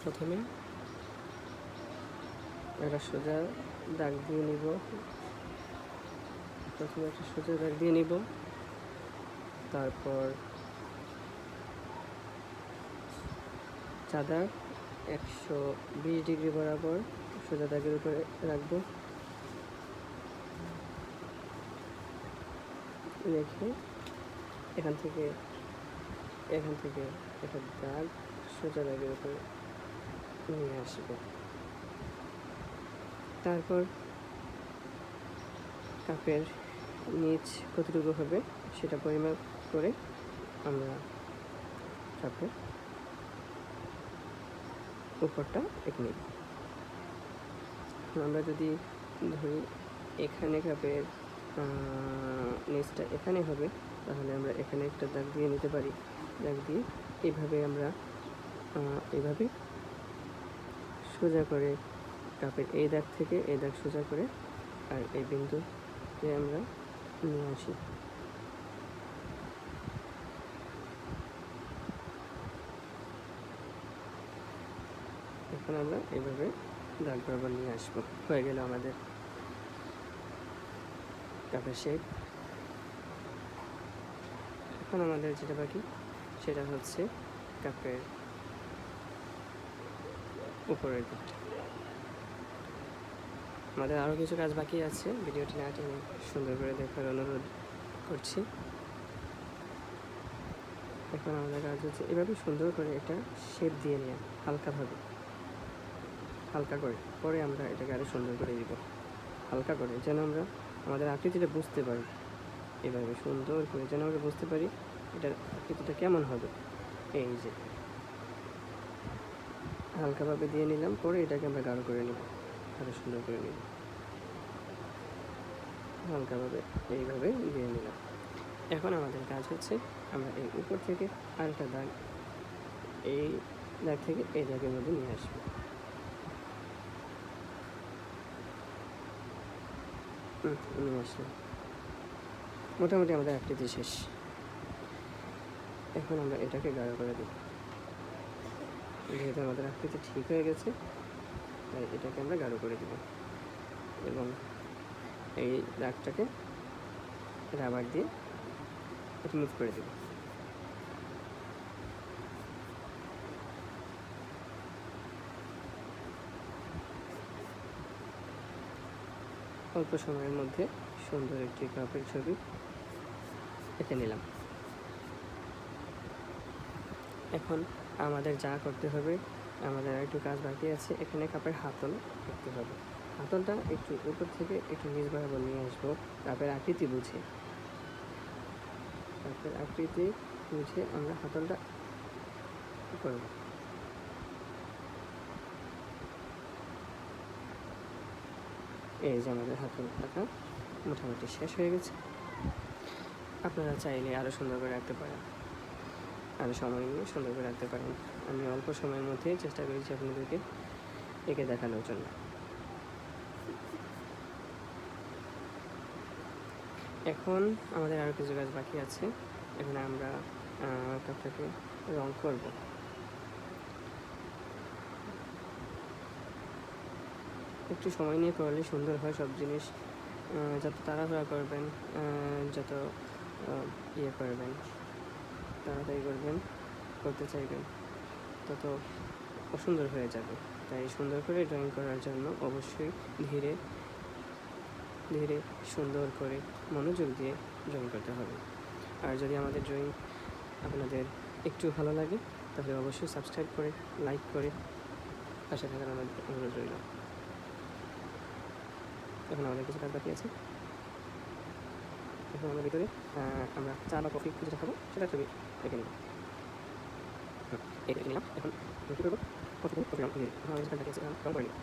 প্রথমে একটা সোজা দাগ দিয়ে নিব। তারপর চাঁদা 120 ডিগ্রি বরাবর সোজা দাগের উপরে রাখবো। রেখে এখান থেকে একটা দাগ সোজা দাগের উপরে নিয়ে আসবো। তারপর কাপের নিচ কতটুকু হবে সেটা পরিমাপ করে আমরা কাপের উপরটা এঁকে নিব। আমরা যদি ধরি এখানে কাপের নিচটা এখানে হবে, তাহলে আমরা এখানে একটা দাগ দিয়ে নিতে পারি। দাগ দিয়ে এইভাবে সোজা করে কাপের এই দাগ থেকে এই দাগ সোজা করে আর এই বিন্দুকে আমরা নিয়ে আসি। এখন আমরা এইভাবে দাগ বরাবর নিয়ে আসবো। হয়ে গেল আমাদের কাপের শেপ। এখন আমাদের যেটা বাকি সেটা হচ্ছে কাপের উপরের দিকটা। আমাদের আরও কিছু কাজ বাকি আছে, ভিডিওটি না টেনে সুন্দর করে দেখার অনুরোধ করছি। এখন আমাদের কাজ হচ্ছে এভাবে সুন্দর করে এটা শেপ দিয়ে নেওয়া, হালকা করে পরে আমরা এটাকে আরও সুন্দর করে দিব, হালকা করে, যেন আমরা আমাদের আকৃতিটা বুঝতে পারি। এভাবে সুন্দর করে যেন আমরা বুঝতে পারি এটার আকৃতিটা কেমন হবে। এই যে হালকাভাবে দিয়ে নিলাম, পরে এটাকে আমরা গাঢ় করে নিব, আরও সুন্দর করে নিব। হালকাভাবে এইভাবে দিয়ে নিলাম। এখন আমাদের কাজ হচ্ছে আমরা এই উপর থেকে আরেকটা দাগ এই দাগ থেকে এই দাগের মধ্যে নিয়ে আসবো। নিয়ে আসলাম। মোটামুটি আমাদের আকৃতি শেষ। এখন আমরা এটাকে গাঢ় করে দিই। যেহেতু আমাদের আকৃতি ঠিক হয়ে গেছে, তাই এটাকে আমরা গাঢ় করে দিব এবং এই দাগটাকে রাবার দিয়ে রিমুভ করে দেব। অল্প সময়ের মধ্যে সুন্দর একটি কাপের ছবি এঁকে নিলাম। এখন আমাদের যা করতে হবে, আমাদের একটু কাজ বাকি আছে। এখানে কাপের হাতল করতে হবে। হাতলটা একটু উপর থেকে একটু নিচ বরাবর নিয়ে আসবো, কাপের আকৃতি বুঝে। আমরা হাতলটা করব। এই যে আমাদের হাতল আঁকা মোটামুটি শেষ হয়ে গেছে। আপনারা চাইলে আরও সুন্দর করে রাখতে পারেন, আরও সময় নিয়ে সুন্দর করে রাখতে পারেন। আমি অল্প সময়ের মধ্যে চেষ্টা করেছি আপনাদেরকে এঁকে দেখানোর জন্য। এখন আমাদের আরও কিছু কাজ বাকি আছে। এখানে আমরা কাপটাকে রং করব। একটু সময় নিয়ে করলে সুন্দর হয় সব জিনিস। যত তাড়াহুড়া করবেন, যত তাড়াতাড়ি করতে চাইবেন, তত অসুন্দর হয়ে যাবে। তাই সুন্দর করে ড্রয়িং করার জন্য অবশ্যই ধীরে ধীরে সুন্দর করে মনোযোগ দিয়ে ড্রয়িং করতে হবে। আর যদি আমাদের ড্রয়িং আপনাদের একটু ভালো লাগে, তাহলে অবশ্যই সাবস্ক্রাইব করে, লাইক করে পাশে থাকার আমাদের অনুরোধ রইল। এখন আমাদের কিছু কাজ বাকি আছে। এখন আমরা ভিতরে আমরা চা বা কফি যেটা খাবো সেটা ছবি এঁকে নিব। এঁকে নিলাম। এখন কী করবো? কফি রং দিয়ে আমাদের কাজ বাকি আছে, রং করে নিব।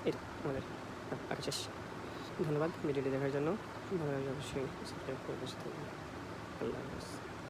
এটা আমাদের আঁকা শেষ। ধন্যবাদ ভিডিওটি দেখার জন্য। ভালো লাগলে অবশ্যই সাবস্ক্রাইব করে পাশে থাকবেন। আল্লাহ হাফেজ।